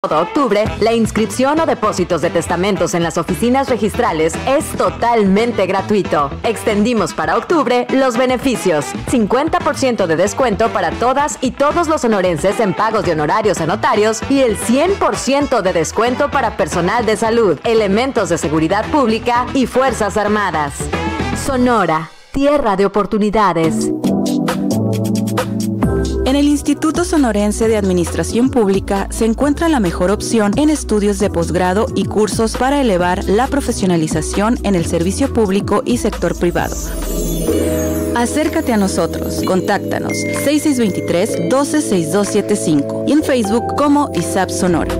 Todo octubre, la inscripción o depósitos de testamentos en las oficinas registrales es totalmente gratuito. Extendimos para octubre los beneficios. 50% de descuento para todas y todos los sonorenses en pagos de honorarios a notarios y el 100% de descuento para personal de salud, elementos de seguridad pública y Fuerzas Armadas. Sonora, tierra de oportunidades. En el Instituto Sonorense de Administración Pública se encuentra la mejor opción en estudios de posgrado y cursos para elevar la profesionalización en el servicio público y sector privado. Acércate a nosotros, contáctanos 6623-126275 y en Facebook como ISAP Sonora.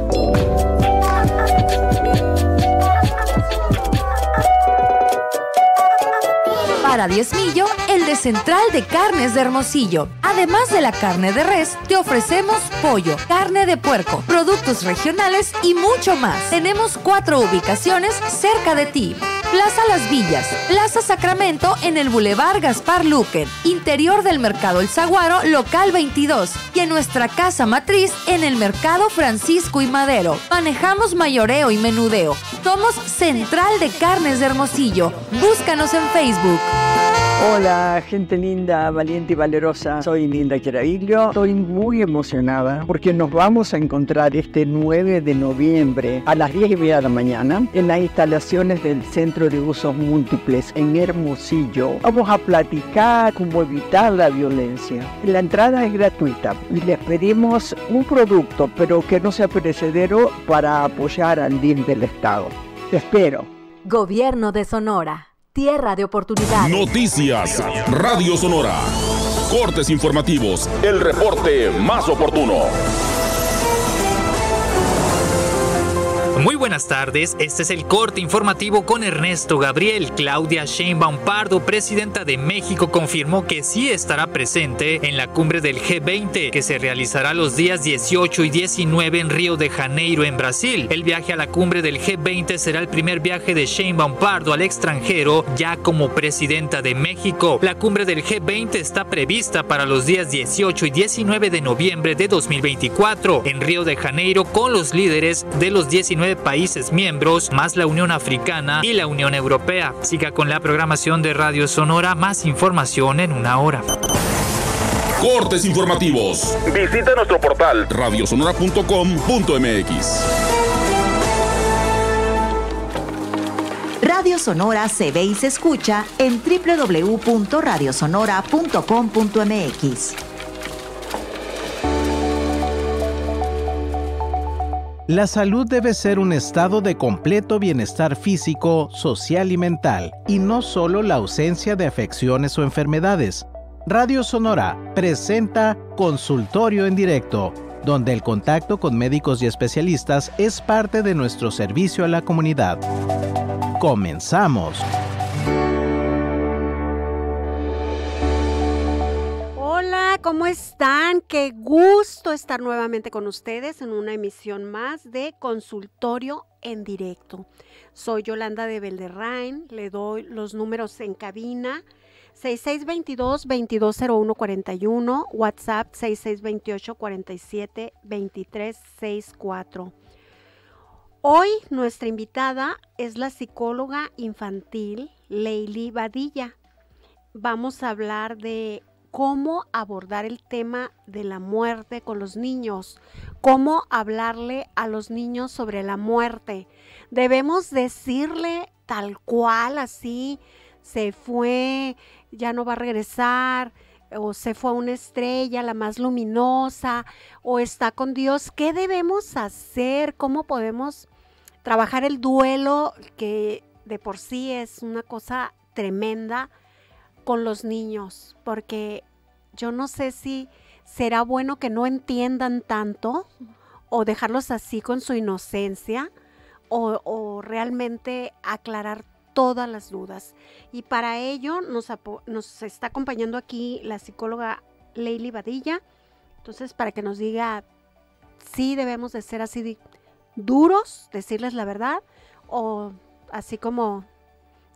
Para Diezmillo, el de Central de Carnes de Hermosillo. Además de la carne de res, te ofrecemos pollo, carne de puerco, productos regionales y mucho más. Tenemos 4 ubicaciones cerca de ti. Plaza Las Villas, Plaza Sacramento en el Boulevard Gaspar Luquen, interior del Mercado El Zaguaro, local 22, y en nuestra casa matriz en el Mercado Francisco y Madero. Manejamos mayoreo y menudeo. Somos Central de Carnes de Hermosillo. Búscanos en Facebook. Hola, gente linda, valiente y valerosa. Soy Nilda Queraviglio. Estoy muy emocionada porque nos vamos a encontrar este 9 de noviembre a las 10:30 de la mañana en las instalaciones del Centro de Usos Múltiples en Hermosillo. Vamos a platicar cómo evitar la violencia. La entrada es gratuita y les pedimos un producto, pero que no sea perecedero, para apoyar al DIF del Estado. Te espero. Gobierno de Sonora. Tierra de oportunidades. Noticias, Radio Sonora. Cortes informativos. El reporte más oportuno. Muy buenas tardes, este es el corte informativo con Ernesto Gabriel. Claudia Sheinbaum Pardo, presidenta de México, confirmó que sí estará presente en la cumbre del G20, que se realizará los días 18 y 19 en Río de Janeiro, en Brasil. El viaje a la cumbre del G20 será el primer viaje de Sheinbaum Pardo al extranjero ya como presidenta de México. La cumbre del G20 está prevista para los días 18 y 19 de noviembre de 2024 en Río de Janeiro, con los líderes de los 19 países miembros, más la Unión Africana y la Unión Europea. Siga con la programación de Radio Sonora, más información en una hora. Cortes informativos. Visita nuestro portal radiosonora.com.mx. Radio Sonora se ve y se escucha en www.radiosonora.com.mx. La salud debe ser un estado de completo bienestar físico, social y mental, y no solo la ausencia de afecciones o enfermedades. Radio Sonora presenta Consultorio en Directo, donde el contacto con médicos y especialistas es parte de nuestro servicio a la comunidad. Comenzamos. Hola, ¿cómo están? Qué gusto estar nuevamente con ustedes en una emisión más de Consultorio en Directo. Soy Yolanda de Belderrain, le doy los números en cabina: 6622-220141, WhatsApp 6628-472364. Hoy nuestra invitada es la psicóloga infantil Leili Badilla. Vamos a hablar de cómo abordar el tema de la muerte con los niños, cómo hablarle a los niños sobre la muerte. Debemos decirle tal cual, así, se fue, ya no va a regresar, o se fue a una estrella, la más luminosa, o está con Dios. ¿Qué debemos hacer? ¿Cómo podemos trabajar el duelo, que de por sí es una cosa tremenda, con los niños? Porque yo no sé si será bueno que no entiendan tanto o dejarlos así con su inocencia, o realmente aclarar todas las dudas. Y para ello nos está acompañando aquí la psicóloga Leili Badilla. Entonces, para que nos diga si debemos de ser así duros, decirles la verdad, o así como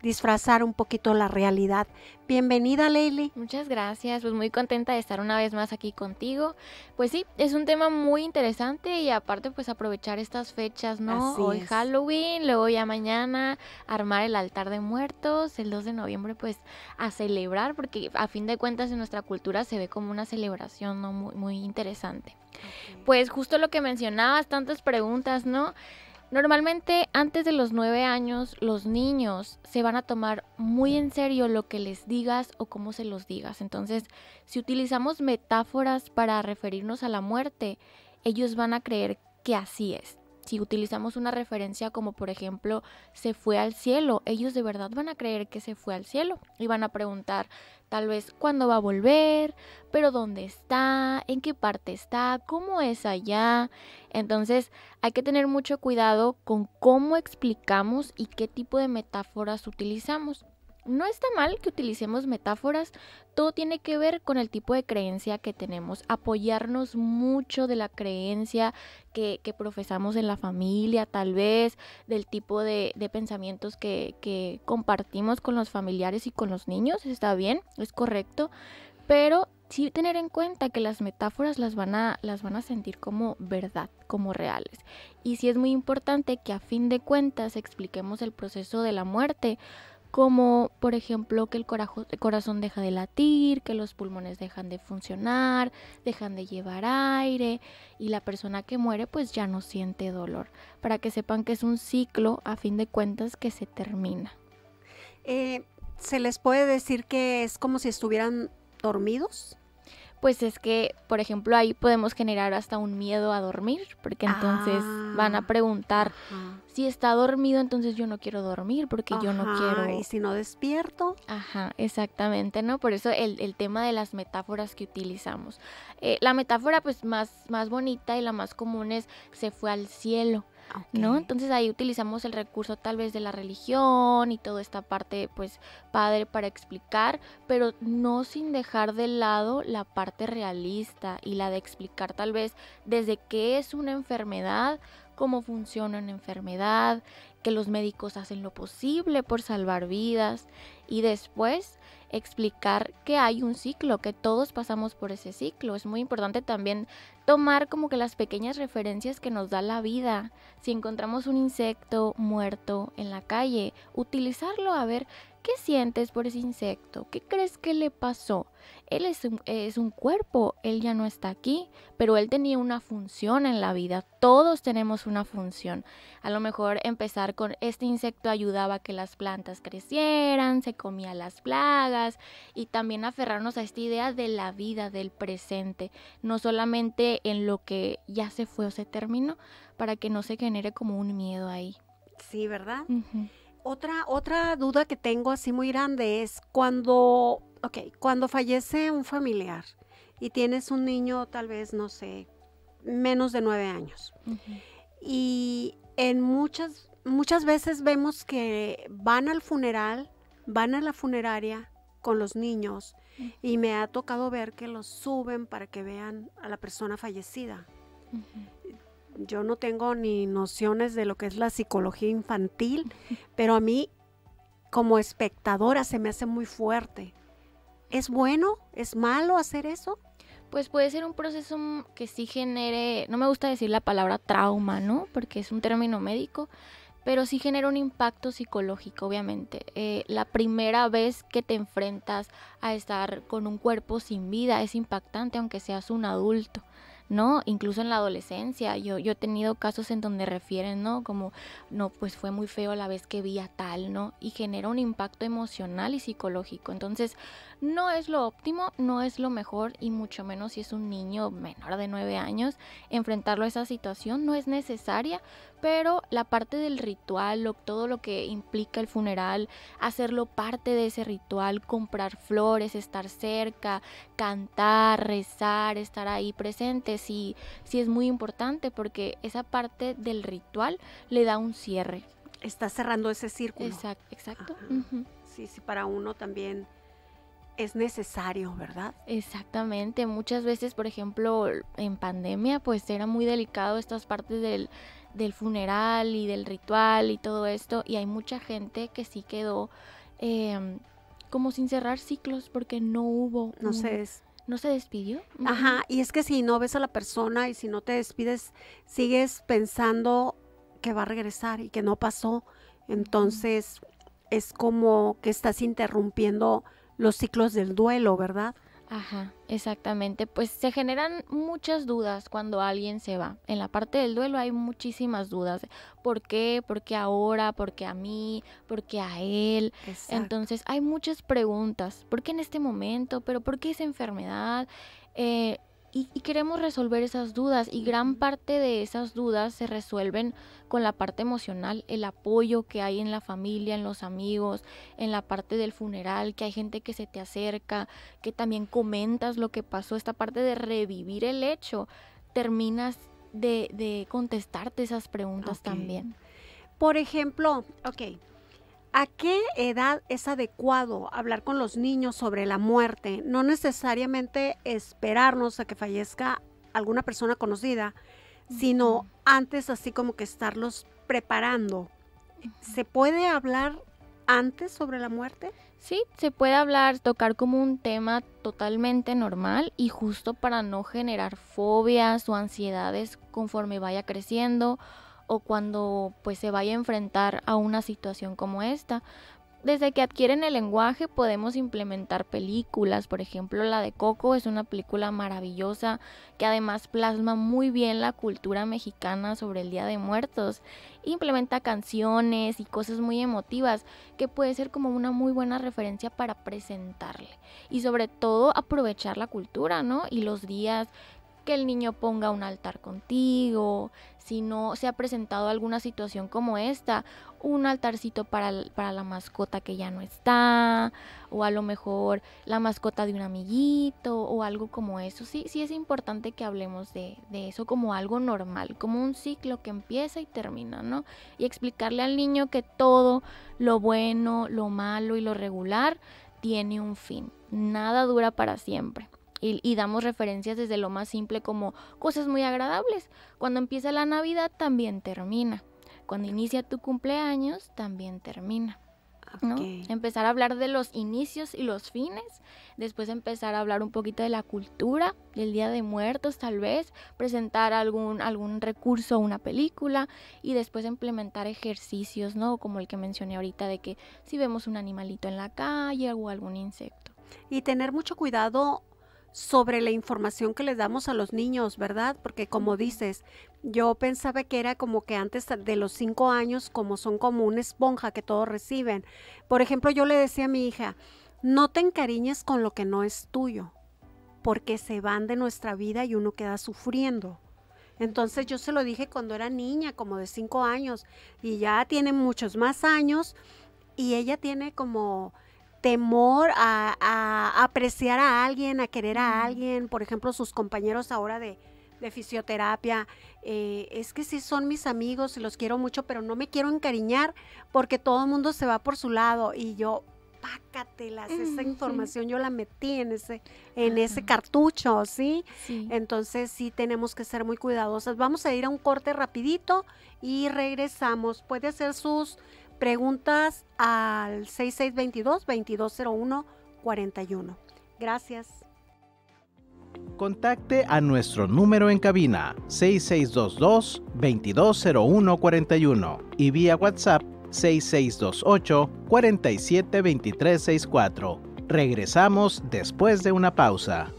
disfrazar un poquito la realidad. Bienvenida, Leili. Muchas gracias, pues muy contenta de estar una vez más aquí contigo. Pues sí, es un tema muy interesante y aparte pues aprovechar estas fechas, ¿no? Así Hoy es. Halloween, luego ya mañana armar el altar de muertos, el 2 de noviembre pues a celebrar, porque a fin de cuentas en nuestra cultura se ve como una celebración, ¿no? Muy interesante. Pues justo lo que mencionabas, tantas preguntas, ¿no? Normalmente antes de los 9 años los niños se van a tomar muy en serio lo que les digas o cómo se los digas. Entonces, si utilizamos metáforas para referirnos a la muerte, ellos van a creer que así es. Si utilizamos una referencia como por ejemplo, se fue al cielo, ellos de verdad van a creer que se fue al cielo y van a preguntar tal vez cuándo va a volver, pero dónde está, en qué parte está, cómo es allá. Entonces hay que tener mucho cuidado con cómo explicamos y qué tipo de metáforas utilizamos. No está mal que utilicemos metáforas, todo tiene que ver con el tipo de creencia que tenemos, apoyarnos mucho de la creencia que profesamos en la familia, tal vez, del tipo de pensamientos que compartimos con los familiares y con los niños, está bien, es correcto, pero sí tener en cuenta que las metáforas las van a sentir como verdad, como reales. Y sí es muy importante que a fin de cuentas expliquemos el proceso de la muerte, como por ejemplo que el corazón deja de latir, que los pulmones dejan de funcionar, dejan de llevar aire y la persona que muere pues ya no siente dolor, para que sepan que es un ciclo a fin de cuentas que se termina. ¿Se les puede decir que es como si estuvieran dormidos? Pues es que, por ejemplo, ahí podemos generar hasta un miedo a dormir, porque entonces van a preguntar, si está dormido, entonces yo no quiero dormir, porque yo no quiero... ¿Y si no despierto? Ajá, exactamente, ¿no? Por eso el tema de las metáforas que utilizamos. La metáfora pues más bonita y la más común es se fue al cielo. ¿No? Entonces ahí utilizamos el recurso tal vez de la religión y toda esta parte pues padre para explicar, pero no sin dejar de lado la parte realista y la de explicar tal vez desde qué es una enfermedad, cómo funciona una enfermedad, que los médicos hacen lo posible por salvar vidas y después explicar que hay un ciclo, que todos pasamos por ese ciclo. Es muy importante también tomar como que las pequeñas referencias que nos da la vida. Si encontramos un insecto muerto en la calle, utilizarlo a ver qué sientes por ese insecto, qué crees que le pasó. Él es un cuerpo, él ya no está aquí, pero él tenía una función en la vida. Todos tenemos una función. A lo mejor empezar con este insecto ayudaba a que las plantas crecieran, se comía las plagas y también aferrarnos a esta idea de la vida, del presente, no solamente en lo que ya se fue o se terminó, para que no se genere como un miedo ahí. Sí, ¿verdad? Uh-huh. Otra duda que tengo así muy grande es cuando fallece un familiar y tienes un niño tal vez, no sé, menos de 9 años. Uh-huh. Y en muchas veces vemos que van al funeral, van a la funeraria con los niños uh-huh. y me ha tocado ver que los suben para que vean a la persona fallecida. Uh-huh. Yo no tengo ni nociones de lo que es la psicología infantil, pero a mí como espectadora se me hace muy fuerte. ¿Es bueno? ¿Es malo hacer eso? Pues puede ser un proceso que sí genere, no me gusta decir la palabra trauma, ¿no? Porque es un término médico, pero sí genera un impacto psicológico, obviamente. La primera vez que te enfrentas a estar con un cuerpo sin vida es impactante, aunque seas un adulto, ¿no? Incluso en la adolescencia, yo he tenido casos en donde refieren, ¿no? Como, no, pues fue muy feo la vez que vi a tal, ¿no? Y genera un impacto emocional y psicológico. Entonces, no es lo óptimo, no es lo mejor, y mucho menos si es un niño menor de 9 años, enfrentarlo a esa situación no es necesaria, pero la parte del ritual, todo lo que implica el funeral, hacerlo parte de ese ritual, comprar flores, estar cerca, cantar, rezar, estar ahí presente, sí es muy importante porque esa parte del ritual le da un cierre. Está cerrando ese círculo. Exacto. Uh-huh. Sí, para uno también es necesario, ¿verdad? Exactamente. Muchas veces, por ejemplo, en pandemia, pues era muy delicado estas partes del funeral y del ritual y todo esto, y hay mucha gente que sí quedó como sin cerrar ciclos porque no hubo... No se despidió. Ajá, y es que si no ves a la persona y si no te despides, sigues pensando que va a regresar y que no pasó. Entonces, es como que estás interrumpiendo los ciclos del duelo, ¿verdad? Ajá, exactamente. Pues se generan muchas dudas cuando alguien se va. En la parte del duelo hay muchísimas dudas. ¿Por qué? ¿Por qué ahora? ¿Por qué a mí? ¿Por qué a él? Exacto. Entonces hay muchas preguntas. ¿Por qué en este momento? ¿Pero por qué esa enfermedad? Y queremos resolver esas dudas, y gran parte de esas dudas se resuelven con la parte emocional, el apoyo que hay en la familia, en los amigos, en la parte del funeral, que hay gente que se te acerca, que también comentas lo que pasó, esta parte de revivir el hecho, terminas de contestarte esas preguntas también. Por ejemplo, ¿a qué edad es adecuado hablar con los niños sobre la muerte? No necesariamente esperarnos a que fallezca alguna persona conocida, sino antes, así como que estarlos preparando. ¿Se puede hablar antes sobre la muerte? Sí, se puede hablar, tocar como un tema totalmente normal y justo para no generar fobias o ansiedades conforme vaya creciendo, o cuando pues se vaya a enfrentar a una situación como esta. Desde que adquieren el lenguaje podemos implementar películas, por ejemplo la de Coco es una película maravillosa que además plasma muy bien la cultura mexicana sobre el Día de Muertos, implementa canciones y cosas muy emotivas que puede ser como una muy buena referencia para presentarle, y sobre todo aprovechar la cultura, ¿no? Y los días, que el niño ponga un altar contigo, si no se ha presentado alguna situación como esta, un altarcito para la mascota que ya no está, o a lo mejor la mascota de un amiguito, o algo como eso. Sí es importante que hablemos de eso como algo normal, como un ciclo que empieza y termina, ¿no? Y explicarle al niño que todo lo bueno, lo malo y lo regular tiene un fin, nada dura para siempre. Y damos referencias desde lo más simple como cosas muy agradables. Cuando empieza la Navidad también termina. Cuando inicia tu cumpleaños también termina, ¿no? Empezar a hablar de los inicios y los fines. Después empezar a hablar un poquito de la cultura del Día de Muertos, tal vez. Presentar algún recurso o una película. Y después implementar ejercicios, ¿no? Como el que mencioné ahorita, de que si vemos un animalito en la calle o algún insecto. Y tener mucho cuidado sobre la información que les damos a los niños, ¿verdad? Porque como dices, yo pensaba que era como que antes de los 5 años, como son como una esponja que todos reciben. Por ejemplo, yo le decía a mi hija, no te encariñes con lo que no es tuyo, porque se van de nuestra vida y uno queda sufriendo. Entonces yo se lo dije cuando era niña, como de 5 años, y ya tiene muchos más años, y ella tiene como temor a apreciar a alguien, a querer a alguien. Por ejemplo, sus compañeros ahora de fisioterapia, es que sí son mis amigos y los quiero mucho, pero no me quiero encariñar porque todo el mundo se va por su lado. Y yo, pácatelas, esa información yo la metí en ese cartucho, ¿sí? Entonces sí tenemos que ser muy cuidadosas. Vamos a ir a un corte rapidito y regresamos. Puede hacer sus preguntas al 6622-2201-41. Gracias. Contacte a nuestro número en cabina 6622-2201-41 y vía WhatsApp 6628-472364. Regresamos después de una pausa.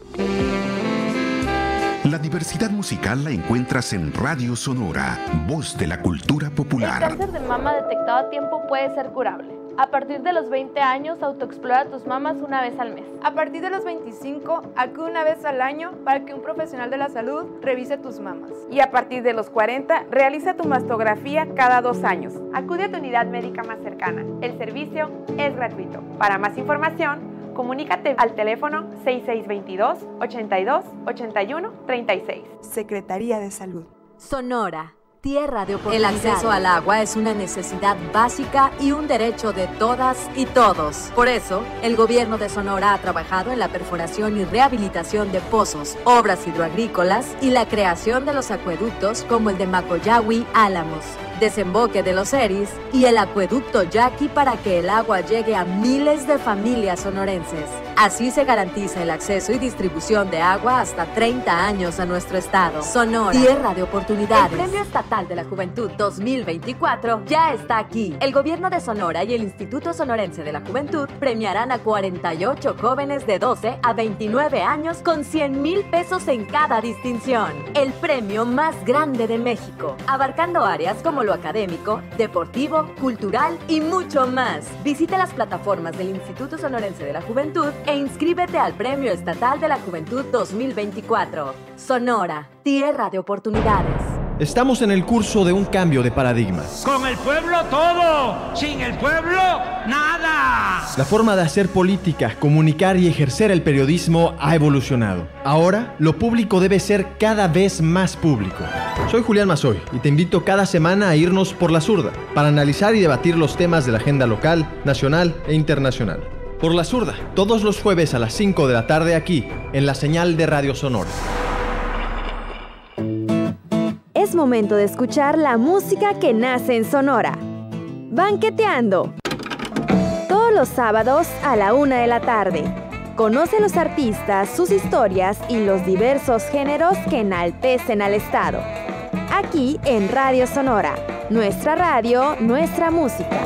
La diversidad musical la encuentras en Radio Sonora, voz de la cultura popular. El cáncer de mama detectado a tiempo puede ser curable. A partir de los 20 años, autoexplora tus mamas una vez al mes. A partir de los 25, acude una vez al año para que un profesional de la salud revise tus mamas. Y a partir de los 40, realiza tu mastografía cada 2 años. Acude a tu unidad médica más cercana. El servicio es gratuito. Para más información, comunícate al teléfono 6622-82-81-36. Secretaría de Salud. Sonora. tierra de oportunidades. El acceso al agua es una necesidad básica y un derecho de todas y todos. Por eso, el gobierno de Sonora ha trabajado en la perforación y rehabilitación de pozos, obras hidroagrícolas y la creación de los acueductos como el de Macoyahui Álamos, desemboque de los Eris y el acueducto Yaqui para que el agua llegue a miles de familias sonorenses. Así se garantiza el acceso y distribución de agua hasta 30 años a nuestro estado. Sonora, tierra de oportunidades. El Premio Estatal de la Juventud 2024 ya está aquí. El gobierno de Sonora y el Instituto Sonorense de la Juventud premiarán a 48 jóvenes de 12 a 29 años con 100,000 pesos en cada distinción. El premio más grande de México, abarcando áreas como lo académico, deportivo, cultural y mucho más. Visita las plataformas del Instituto Sonorense de la Juventud e inscríbete al Premio Estatal de la Juventud 2024. Sonora, tierra de oportunidades. Estamos en el curso de un cambio de paradigma. Con el pueblo todo, sin el pueblo nada. La forma de hacer política, comunicar y ejercer el periodismo ha evolucionado. Ahora, lo público debe ser cada vez más público. Soy Julián Mazoy y te invito cada semana a irnos por la zurda para analizar y debatir los temas de la agenda local, nacional e internacional. Por la zurda, todos los jueves a las 5 de la tarde aquí, en la señal de Radio Sonora. Es momento de escuchar la música que nace en Sonora. Banqueteando. Todos los sábados a la 1 de la tarde. Conoce a los artistas, sus historias y los diversos géneros que enaltecen al estado. Aquí en Radio Sonora. Nuestra radio, nuestra música.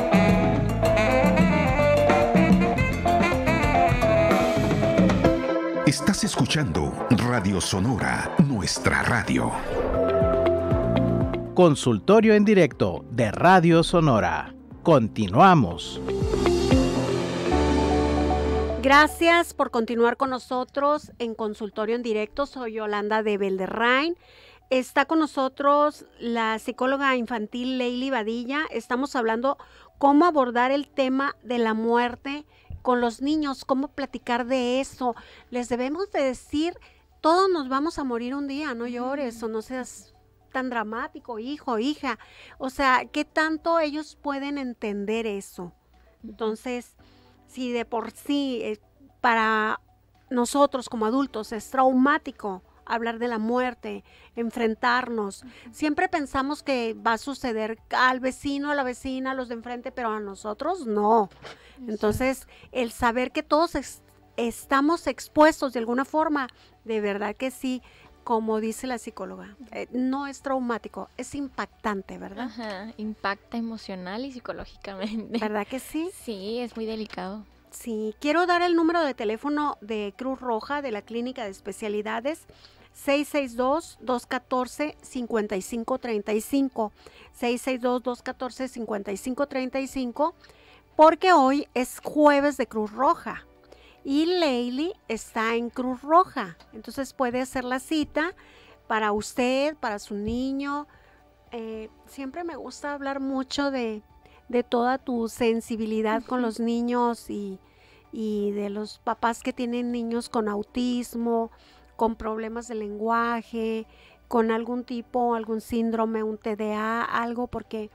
Estás escuchando Radio Sonora, nuestra radio. Consultorio en directo de Radio Sonora. Continuamos. Gracias por continuar con nosotros en Consultorio en Directo. Soy Yolanda de Belderrain. Está con nosotros la psicóloga infantil Leili Badilla. Estamos hablando cómo abordar el tema de la muerte con los niños, cómo platicar de eso. Les debemos de decir, todos nos vamos a morir un día, no llores o no seas tan dramático, hijo, hija. O sea, ¿qué tanto ellos pueden entender eso? Entonces, si de por sí para nosotros como adultos es traumático hablar de la muerte, enfrentarnos, siempre pensamos que va a suceder al vecino, a la vecina, a los de enfrente, pero a nosotros no. Entonces, el saber que todos estamos expuestos de alguna forma, de verdad que sí, como dice la psicóloga, no es traumático, es impactante, ¿verdad? Ajá, impacta emocional y psicológicamente. ¿Verdad que sí? Sí, es muy delicado. Sí, quiero dar el número de teléfono de Cruz Roja de la Clínica de Especialidades, 662-214-5535, 662-214-5535, porque hoy es jueves de Cruz Roja y Leili está en Cruz Roja, entonces puede hacer la cita para usted, para su niño. Siempre me gusta hablar mucho de toda tu sensibilidad con los niños y de los papás que tienen niños con autismo, con problemas de lenguaje, con algún tipo, algún síndrome, un TDA, algo, porque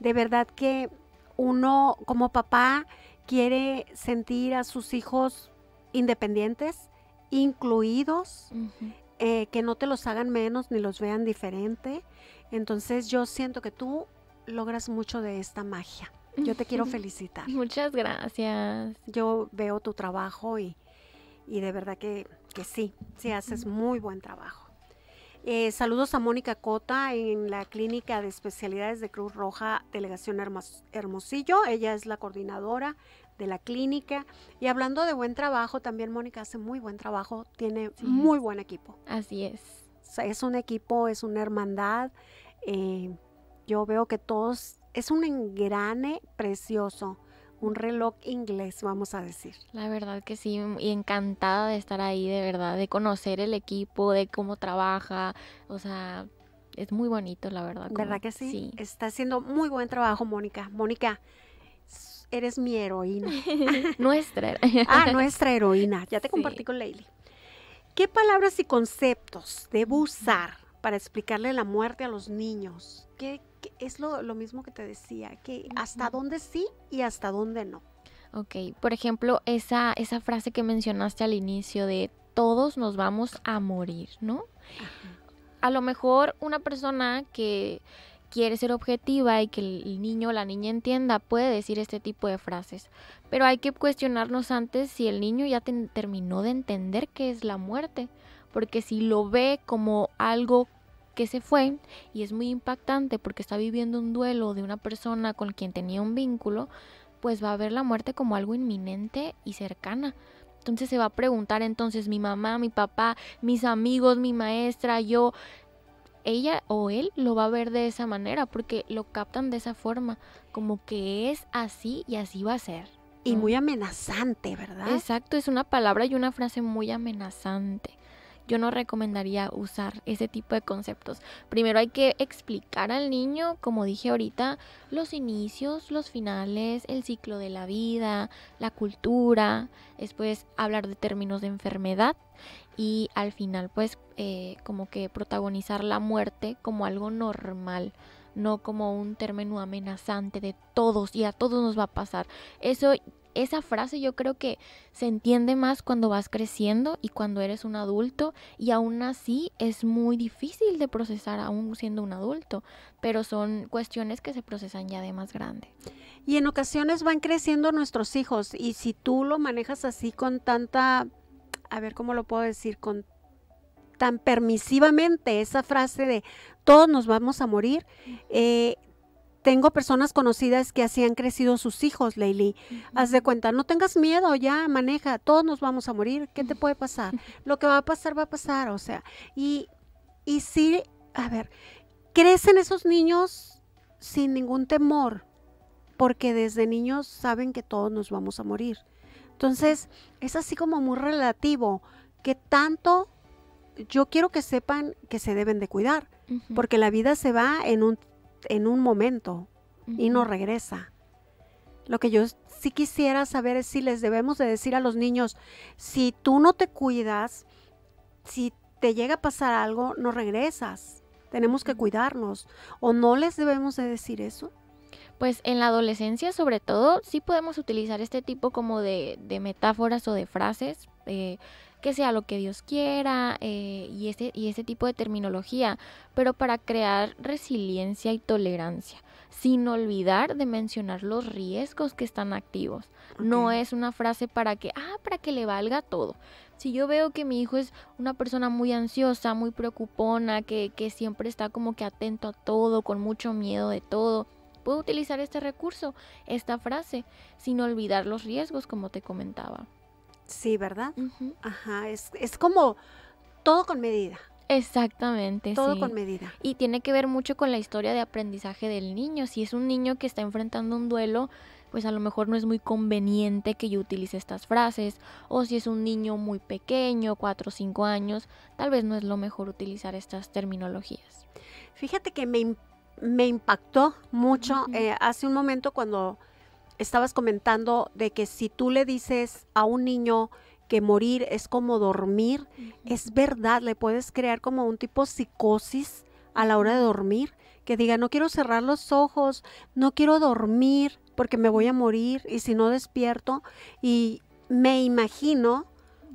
de verdad que uno como papá quiere sentir a sus hijos independientes, incluidos, que no te los hagan menos ni los vean diferente. Entonces yo siento que tú logras mucho de esta magia. Yo te quiero felicitar. Muchas gracias. Yo veo tu trabajo y de verdad que sí haces muy buen trabajo. Saludos a Mónica Cota en la Clínica de Especialidades de Cruz Roja, Delegación Hermosillo. Ella es la coordinadora de la clínica. Y hablando de buen trabajo, también Mónica hace muy buen trabajo, tiene muy buen equipo. Así es. O sea, es un equipo, es una hermandad. Yo veo que todos, es un engrane precioso, un reloj inglés, vamos a decir. La verdad que sí, y encantada de estar ahí, de verdad, de conocer el equipo, de cómo trabaja, o sea, es muy bonito, la verdad. ¿Verdad que sí? Sí. Está haciendo muy buen trabajo, Mónica. Mónica, eres mi heroína. Nuestra. Nuestra heroína. Ya te compartí con Leili. ¿Qué palabras y conceptos debo usar para explicarle la muerte a los niños? ¿Qué es lo mismo que te decía? Que hasta dónde sí y hasta dónde no. Ok, por ejemplo, esa frase que mencionaste al inicio de todos nos vamos a morir, ¿no? Ajá. A lo mejor una persona que quiere ser objetiva y que el niño o la niña entienda puede decir este tipo de frases, pero hay que cuestionarnos antes si el niño ya terminó de entender qué es la muerte, porque si lo ve como algo que se fue y es muy impactante porque está viviendo un duelo de una persona con quien tenía un vínculo, pues va a ver la muerte como algo inminente y cercana. Entonces se va a preguntar, entonces mi mamá, mi papá, mis amigos, mi maestra, yo, ella o él lo va a ver de esa manera porque lo captan de esa forma, como que es así y así va a ser, ¿no? Y muy amenazante, ¿verdad? Exacto, es una palabra y una frase muy amenazante. Yo no recomendaría usar ese tipo de conceptos. Primero hay que explicar al niño, como dije ahorita, los inicios, los finales, el ciclo de la vida, la cultura, después hablar de términos de enfermedad y al final pues como que protagonizar la muerte como algo normal, no como un término amenazante de todos y a todos nos va a pasar. Esa frase yo creo que se entiende más cuando vas creciendo y cuando eres un adulto, y aún así es muy difícil de procesar aún siendo un adulto, pero son cuestiones que se procesan ya de más grande. Y en ocasiones van creciendo nuestros hijos, y si tú lo manejas así con tanta, a ver cómo lo puedo decir, con tan permisivamente esa frase de todos nos vamos a morir, tengo personas conocidas que así han crecido sus hijos, Leili. Haz de cuenta, no tengas miedo, ya maneja, todos nos vamos a morir, ¿qué te puede pasar? Lo que va a pasar, o sea, y sí, a ver, crecen esos niños sin ningún temor, porque desde niños saben que todos nos vamos a morir. Entonces, es así como muy relativo, que tanto yo quiero que sepan que se deben de cuidar, porque la vida se va en un momento y no regresa. Lo que yo sí quisiera saber es si les debemos de decir a los niños, si tú no te cuidas, si te llega a pasar algo, no regresas. Tenemos que cuidarnos. ¿O no les debemos de decir eso? Pues en la adolescencia sobre todo sí podemos utilizar este tipo como de metáforas o de frases, que sea lo que Dios quiera, y ese tipo de terminología, pero para crear resiliencia y tolerancia, sin olvidar de mencionar los riesgos que están activos. Okay. No es una frase para que le valga todo. Si yo veo que mi hijo es una persona muy ansiosa, muy preocupona, que siempre está como que atento a todo, con mucho miedo de todo, puedo utilizar este recurso, esta frase, sin olvidar los riesgos, como te comentaba. Sí, ¿verdad? Ajá, es como todo con medida. Exactamente, todo sí. Con medida. Y tiene que ver mucho con la historia de aprendizaje del niño. Si es un niño que está enfrentando un duelo, pues a lo mejor no es muy conveniente que yo utilice estas frases. O si es un niño muy pequeño, 4 o 5 años, tal vez no es lo mejor utilizar estas terminologías. Fíjate que me impactó mucho hace un momento cuando estabas comentando de que si tú le dices a un niño que morir es como dormir, es verdad, le puedes crear como un tipo psicosis a la hora de dormir, que diga, no quiero cerrar los ojos, no quiero dormir porque me voy a morir y si no despierto. Y me imagino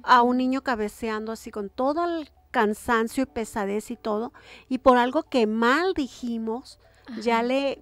a un niño cabeceando así con todo el cansancio y pesadez y todo, y por algo que mal dijimos, ya le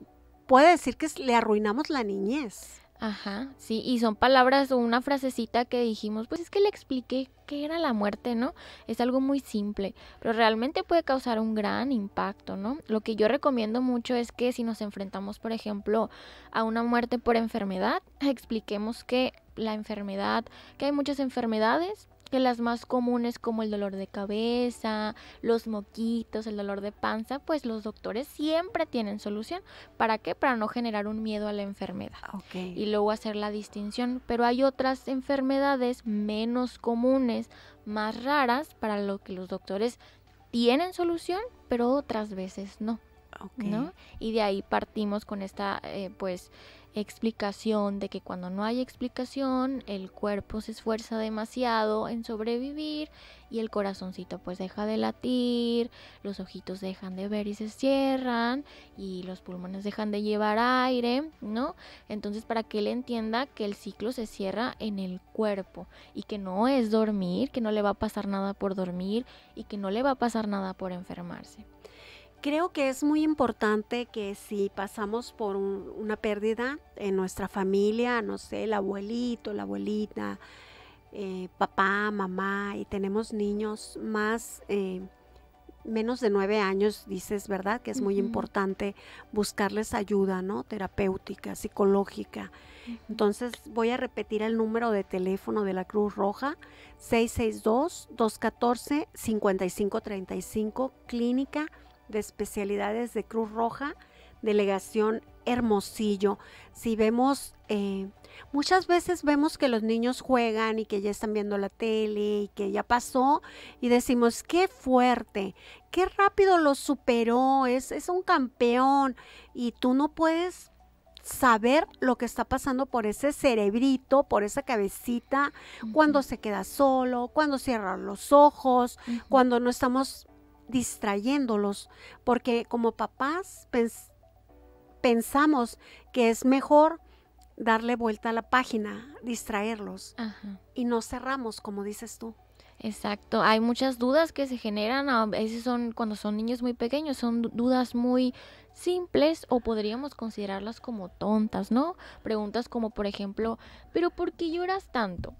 puede decir que le arruinamos la niñez. Ajá, sí, y son palabras o una frasecita que dijimos, pues es que le expliqué qué era la muerte, ¿no? Es algo muy simple, pero realmente puede causar un gran impacto, ¿no? Lo que yo recomiendo mucho es que si nos enfrentamos, por ejemplo, a una muerte por enfermedad, expliquemos que la enfermedad, que hay muchas enfermedades, que las más comunes como el dolor de cabeza, los moquitos, el dolor de panza, pues los doctores siempre tienen solución. ¿Para qué? Para no generar un miedo a la enfermedad. Okay. Y luego hacer la distinción. Pero hay otras enfermedades menos comunes, más raras, para lo que los doctores tienen solución, pero otras veces no. ¿no? Y de ahí partimos con esta, pues, explicación de que cuando no hay explicación, el cuerpo se esfuerza demasiado en sobrevivir y el corazoncito pues deja de latir, los ojitos dejan de ver y se cierran y los pulmones dejan de llevar aire, ¿no? Entonces, para que él entienda que el ciclo se cierra en el cuerpo y que no es dormir, que no le va a pasar nada por dormir y que no le va a pasar nada por enfermarse. Creo que es muy importante que si pasamos por una pérdida en nuestra familia, no sé, el abuelito, la abuelita, papá, mamá, y tenemos niños menos de 9 años, dices, ¿verdad? Que es muy importante buscarles ayuda, ¿no? Terapéutica, psicológica. Entonces voy a repetir el número de teléfono de la Cruz Roja, 662-214-5535, Clínica de Especialidades de Cruz Roja, Delegación Hermosillo. Si vemos, muchas veces vemos que los niños juegan y que ya están viendo la tele y que ya pasó y decimos, qué fuerte, qué rápido lo superó, es un campeón, y tú no puedes saber lo que está pasando por ese cerebrito, por esa cabecita, cuando se queda solo, cuando cierra los ojos, cuando no estamos distrayéndolos, porque como papás pensamos que es mejor darle vuelta a la página, distraerlos, y no cerramos, como dices tú. Exacto, hay muchas dudas que se generan, a veces cuando son niños muy pequeños, son dudas muy simples o podríamos considerarlas como tontas, ¿no? Preguntas como, por ejemplo, ¿pero por qué lloras tanto?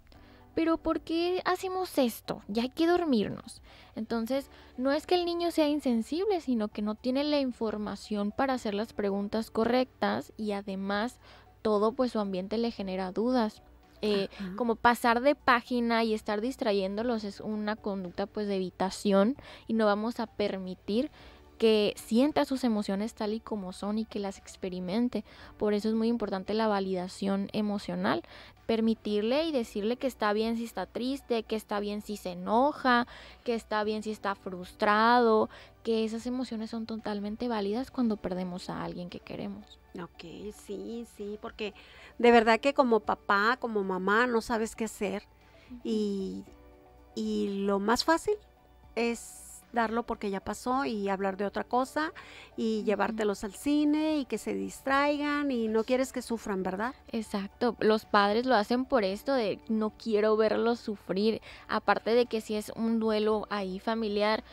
¿Pero por qué hacemos esto? Ya hay que dormirnos. Entonces, no es que el niño sea insensible, sino que no tiene la información para hacer las preguntas correctas y además todo pues su ambiente le genera dudas. Como pasar de página y estar distrayéndolos es una conducta pues de evitación y no vamos a permitir que sienta sus emociones tal y como son y que las experimente. Por eso es muy importante la validación emocional, permitirle y decirle que está bien si está triste, que está bien si se enoja, que está bien si está frustrado, que esas emociones son totalmente válidas cuando perdemos a alguien que queremos. Ok, sí, porque de verdad que como papá, como mamá, no sabes qué hacer y lo más fácil es darlo porque ya pasó y hablar de otra cosa y llevártelos al cine y que se distraigan y no quieres que sufran, ¿verdad? Exacto, los padres lo hacen por esto de no quiero verlos sufrir, aparte de que si es un duelo ahí familiar,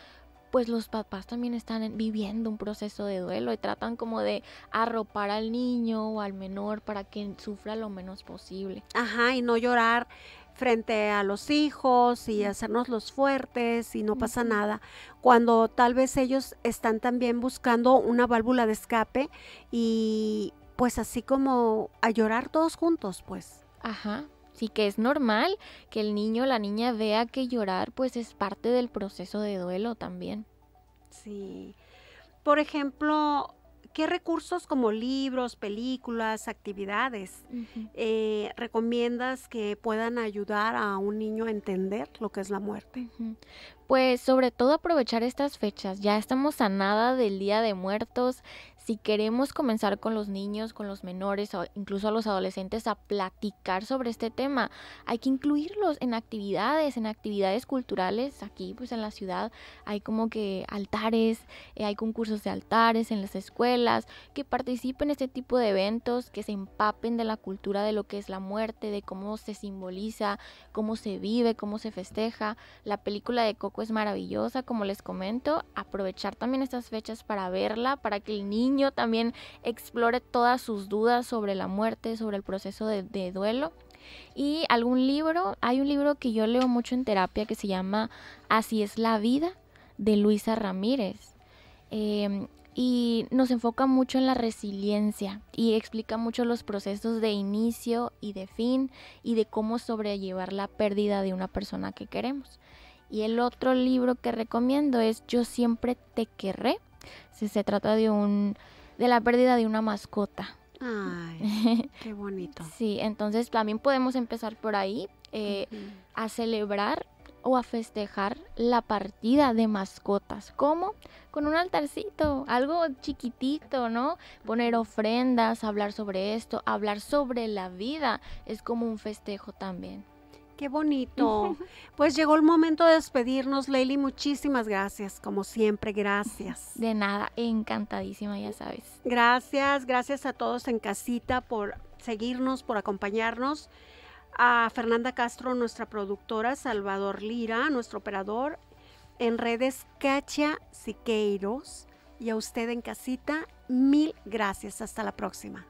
pues los papás también están viviendo un proceso de duelo y tratan como de arropar al niño o al menor para que sufra lo menos posible. Ajá, y no llorar frente a los hijos y hacernos los fuertes y no pasa nada, cuando tal vez ellos están también buscando una válvula de escape y pues así como a llorar todos juntos, pues. Ajá. Sí, que es normal que el niño o la niña vea que llorar pues es parte del proceso de duelo también. Sí. Por ejemplo, ¿qué recursos como libros, películas, actividades recomiendas que puedan ayudar a un niño a entender lo que es la muerte? Pues sobre todo aprovechar estas fechas. Ya estamos a nada del Día de Muertos. Si queremos comenzar con los niños, con los menores o incluso a los adolescentes a platicar sobre este tema, hay que incluirlos en actividades culturales. Aquí pues en la ciudad hay como que altares, hay concursos de altares en las escuelas, que participen en este tipo de eventos, que se empapen de la cultura de lo que es la muerte, de cómo se simboliza, cómo se vive, cómo se festeja. La película de Coco es maravillosa, como les comento. Aprovechar también estas fechas para verla, para que el niño también explore todas sus dudas sobre la muerte, sobre el proceso de duelo. Y algún libro, hay un libro que yo leo mucho en terapia que se llama Así es la vida, de Luisa Ramírez. Y nos enfoca mucho en la resiliencia y explica mucho los procesos de inicio y de fin y de cómo sobrellevar la pérdida de una persona que queremos. Y el otro libro que recomiendo es Yo siempre te querré. Se trata de la pérdida de una mascota. Ay, qué bonito. Sí, entonces también podemos empezar por ahí, a celebrar o a festejar la partida de mascotas. ¿Cómo? Con un altarcito, algo chiquitito, ¿no? Poner ofrendas, hablar sobre esto, hablar sobre la vida, es como un festejo también. ¡Qué bonito! Pues llegó el momento de despedirnos, Leili. Muchísimas gracias, como siempre, gracias. De nada, encantadísima, ya sabes. Gracias a todos en casita por seguirnos, por acompañarnos. A Fernanda Castro, nuestra productora, Salvador Lira, nuestro operador, en redes Katia Siqueiros, y a usted en casita, mil gracias. Hasta la próxima.